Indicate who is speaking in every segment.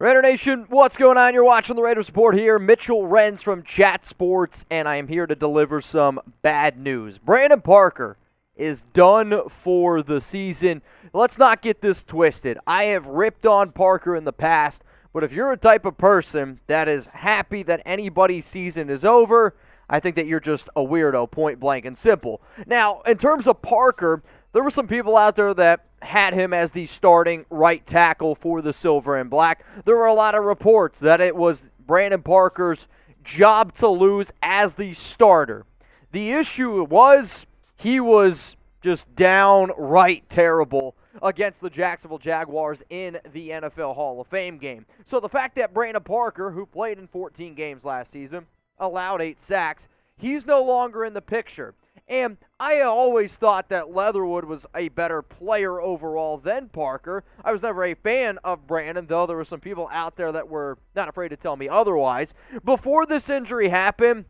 Speaker 1: Raider Nation, what's going on? You're watching the Raiders Report here. Mitchell Renz from Chat Sports, and I am here to deliver some bad news. Brandon Parker is done for the season. Let's not get this twisted. I have ripped on Parker in the past, but if you're a type of person that is happy that anybody's season is over, I think that you're just a weirdo, point blank and simple. Now, in terms of Parker, there were some people out there that had him as the starting right tackle for the Silver and Black. There were a lot of reports that it was Brandon Parker's job to lose as the starter. The issue was he was just downright terrible against the Jacksonville Jaguars in the NFL Hall of Fame game. So the fact that Brandon Parker, who played in 14 games last season, allowed 8 sacks, he's no longer in the picture. And I always thought that Leatherwood was a better player overall than Parker. I was never a fan of Brandon, though there were some people out there that were not afraid to tell me otherwise. Before this injury happened,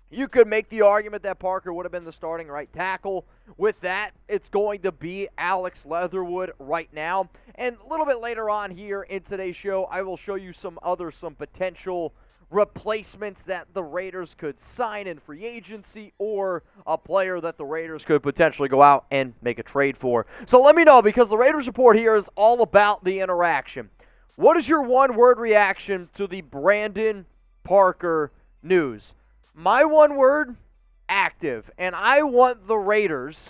Speaker 1: you could make the argument that Parker would have been the starting right tackle. With that, it's going to be Alex Leatherwood right now. And a little bit later on here in today's show, I will show you some potential replacements that the Raiders could sign in free agency, or a player that the Raiders could potentially go out and make a trade for. So let me know, because the Raiders Report here is all about the interaction. What is your one-word reaction to the Brandon Parker news? My one word, active. And I want the Raiders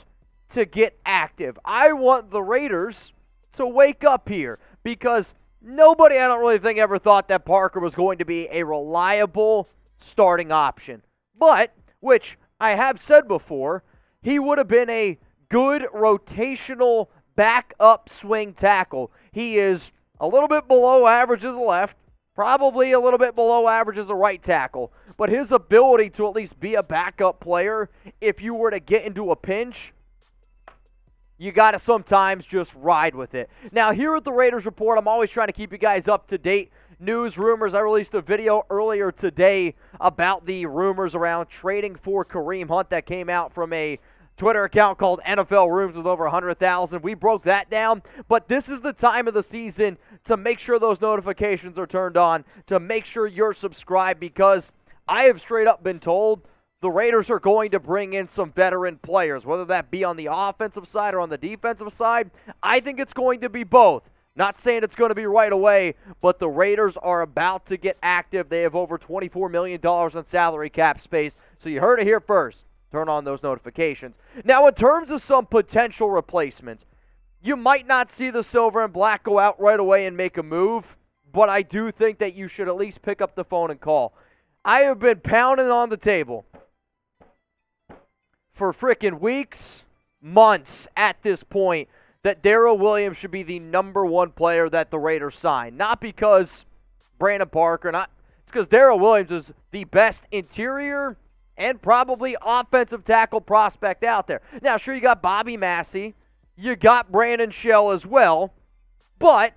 Speaker 1: to get active. I want the Raiders to wake up here, because nobody, I don't really think, ever thought that Parker was going to be a reliable starting option. But, which I have said before, he would have been a good rotational backup swing tackle. He is a little bit below average as a left, probably a little bit below average as a right tackle. But his ability to at least be a backup player, if you were to get into a pinch, you got to sometimes just ride with it. Now, here at the Raiders Report, I'm always trying to keep you guys up to date. News, rumors. I released a video earlier today about the rumors around trading for Kareem Hunt that came out from a Twitter account called NFL Rooms with over 100,000. We broke that down, but this is the time of the season to make sure those notifications are turned on, to make sure you're subscribed, because I have straight up been told the Raiders are going to bring in some veteran players, whether that be on the offensive side or on the defensive side. I think it's going to be both. Not saying it's going to be right away, but the Raiders are about to get active. They have over $24 million in salary cap space, so you heard it here first. Turn on those notifications. Now, in terms of some potential replacements, you might not see the Silver and Black go out right away and make a move, but I do think that you should at least pick up the phone and call. I have been pounding on the table for freaking weeks, months at this point, that Daryl Williams should be the number one player that the Raiders sign. Not because Brandon Parker, it's because Daryl Williams is the best interior and probably offensive tackle prospect out there. Now, sure, you got Bobby Massie, you got Brandon Shell as well, but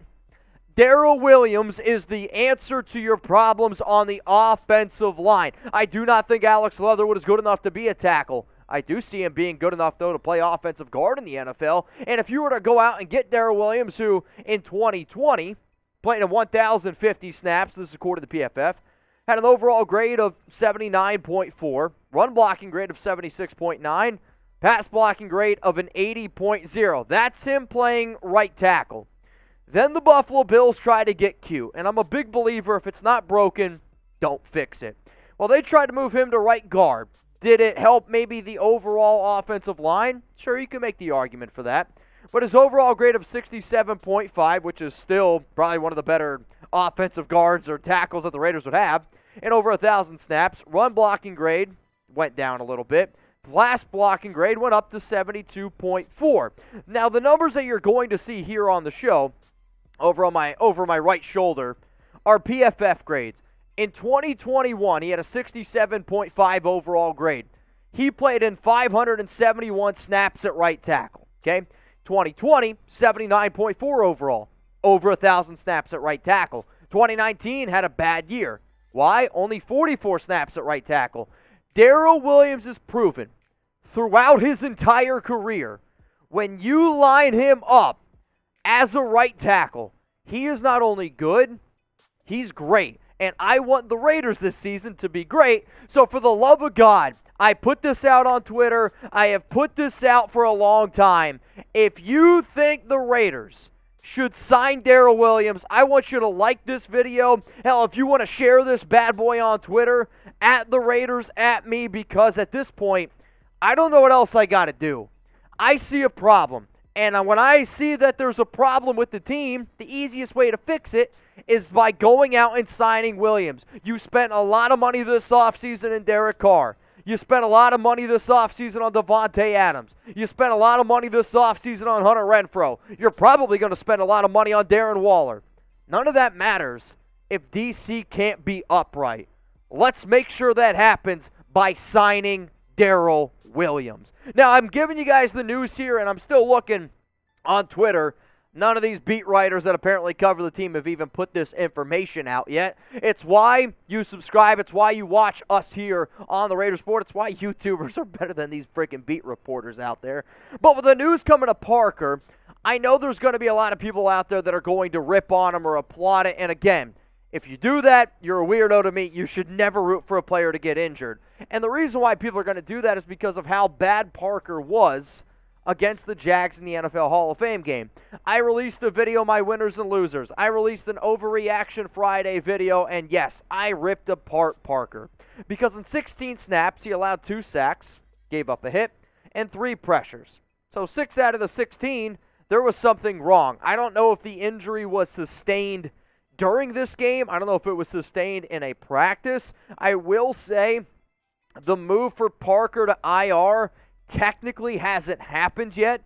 Speaker 1: Daryl Williams is the answer to your problems on the offensive line. I do not think Alex Leatherwood is good enough to be a tackle. I do see him being good enough, though, to play offensive guard in the NFL. And if you were to go out and get Daryl Williams, who in 2020 played in 1,050 snaps, this is according to the PFF, had an overall grade of 79.4, run blocking grade of 76.9, pass blocking grade of an 80.0. That's him playing right tackle. Then the Buffalo Bills try to get cute, and I'm a big believer, if it's not broken, don't fix it. Well, they tried to move him to right guard. Did it help maybe the overall offensive line? Sure, you can make the argument for that. But his overall grade of 67.5, which is still probably one of the better offensive guards or tackles that the Raiders would have, and over 1,000 snaps. Run blocking grade went down a little bit. Pass blocking grade went up to 72.4. Now, the numbers that you're going to see here on the show, over my right shoulder, are PFF grades. In 2021, he had a 67.5 overall grade. He played in 571 snaps at right tackle. Okay, 2020, 79.4 overall, over 1,000 snaps at right tackle. 2019 had a bad year. Why? Only 44 snaps at right tackle. Daryl Williams has proven throughout his entire career, when you line him up as a right tackle, he is not only good, He's great. And I want the Raiders this season to be great. So for the love of God, I put this out on Twitter. I have put this out for a long time. If you think the Raiders should sign Daryl Williams, I want you to like this video. Hell, if you want to share this bad boy on Twitter, at the Raiders, at me, because at this point, I don't know what else I got to do. I see a problem. And when I see that there's a problem with the team, the easiest way to fix it is by going out and signing Williams. You spent a lot of money this offseason in Derek Carr. You spent a lot of money this offseason on Devontae Adams. You spent a lot of money this offseason on Hunter Renfrow. You're probably going to spend a lot of money on Darren Waller. None of that matters if DC can't be upright. Let's make sure that happens by signing Daryl Williams. Now, I'm giving you guys the news here, and I'm still looking on Twitter. None of these beat writers that apparently cover the team have even put this information out yet. It's why you subscribe. It's why you watch us here on the Raiders Report. It's why YouTubers are better than these freaking beat reporters out there. But with the news coming to Parker, I know there's going to be a lot of people out there that are going to rip on him or applaud it. And again, if you do that, you're a weirdo to me. You should never root for a player to get injured. And the reason why people are going to do that is because of how bad Parker was against the Jags in the NFL Hall of Fame game. I released a video, my winners and losers. I released an Overreaction Friday video, and yes, I ripped apart Parker. Because in 16 snaps, he allowed 2 sacks, gave up a hit, and 3 pressures. So 6 out of the 16, there was something wrong. I don't know if the injury was sustained during this game. I don't know if it was sustained in a practice. I will say the move for Parker to IR technically hasn't happened yet.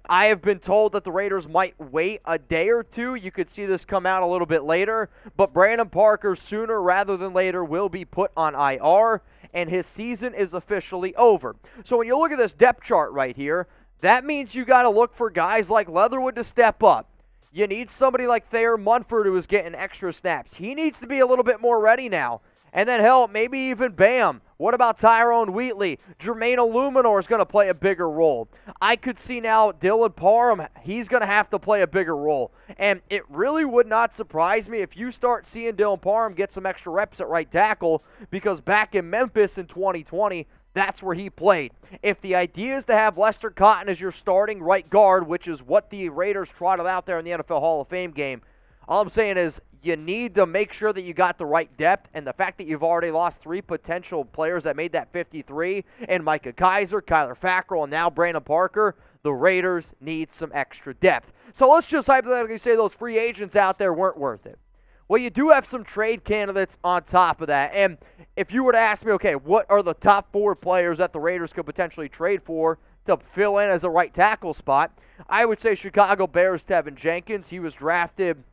Speaker 1: I have been told that the Raiders might wait a day or two. You could see this come out a little bit later. But Brandon Parker, sooner rather than later, will be put on IR, and his season is officially over. So when you look at this depth chart right here, that means you got to look for guys like Leatherwood to step up. You need somebody like Thayer Munford who is getting extra snaps. He needs to be a little bit more ready now. And then, hell, maybe even Bam. What about Tyrone Wheatley? Jermaine Illuminor is going to play a bigger role. I could see now Dillard Parham, he's going to have to play a bigger role. And it really would not surprise me if you start seeing Dylan Parham get some extra reps at right tackle, because back in Memphis in 2020, that's where he played. If the idea is to have Lester Cotton as your starting right guard, which is what the Raiders trotted out there in the NFL Hall of Fame game, all I'm saying is you need to make sure that you got the right depth, and the fact that you've already lost 3 potential players that made that 53, and Micah Kiser, Kyler Fackrell, and now Brandon Parker, the Raiders need some extra depth. So let's just hypothetically say those free agents out there weren't worth it. Well, you do have some trade candidates on top of that, and if you were to ask me, okay, what are the top 4 players that the Raiders could potentially trade for to fill in as a right tackle spot, I would say Chicago Bears Teven Jenkins. He was drafted,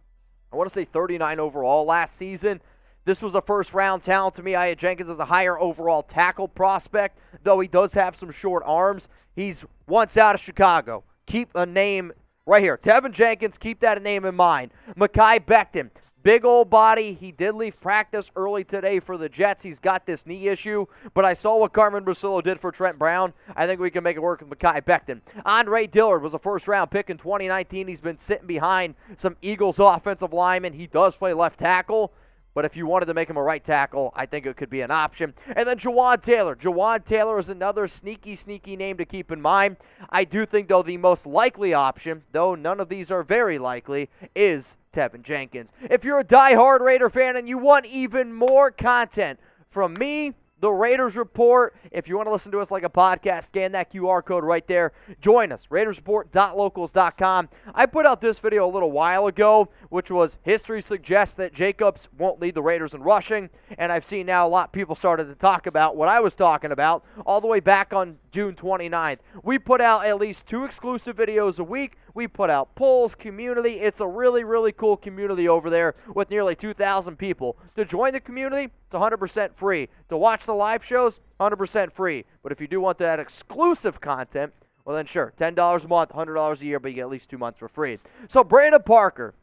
Speaker 1: I want to say 39 overall last season. This was a first-round talent to me. I had Jenkins as a higher overall tackle prospect, though he does have some short arms. He's once out of Chicago. Keep a name right here. Teven Jenkins, keep that name in mind. Mekhi Becton, big old body. He did leave practice early today for the Jets. He's got this knee issue, but I saw what Carmen Brasillo did for Trent Brown. I think we can make it work with Mekhi Becton. Andre Dillard was a first-round pick in 2019. He's been sitting behind some Eagles offensive linemen. He does play left tackle, but if you wanted to make him a right tackle, I think it could be an option. And then Jawaan Taylor. Jawaan Taylor is another sneaky name to keep in mind. I do think, though, the most likely option, though none of these are very likely, is Teven Jenkins. If you're a diehard Raider fan and you want even more content from me, the Raiders Report, if you want to listen to us like a podcast, scan that QR code right there. Join us, RaidersReport.locals.com. I put out this video a little while ago, which was history suggests that Jacobs won't lead the Raiders in rushing, and I've seen now a lot of people started to talk about what I was talking about all the way back on June 29th. We put out at least 2 exclusive videos a week. We put out polls, community. It's a really cool community over there with nearly 2,000 people. To join the community, it's 100% free. To watch the live shows, 100% free. But if you do want that exclusive content, well then sure, $10 a month, $100 a year, but you get at least 2 months for free. So Brandon Parker,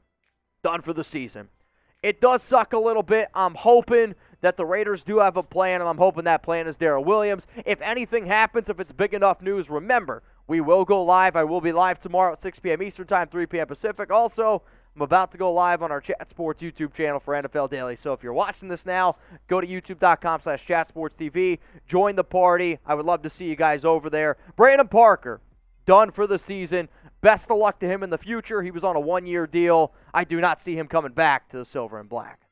Speaker 1: done for the season. It does suck a little bit. I'm hoping that the Raiders do have a plan, and I'm hoping that plan is Daryl Williams. If anything happens, if it's big enough news, remember, we will go live. I will be live tomorrow at 6 p.m. Eastern Time, 3 p.m. Pacific. Also, I'm about to go live on our Chat Sports YouTube channel for NFL Daily. So if you're watching this now, go to youtube.com/chatsportstv. Join the party. I would love to see you guys over there. Brandon Parker, done for the season. Best of luck to him in the future. He was on a one-year deal. I do not see him coming back to the silver and black.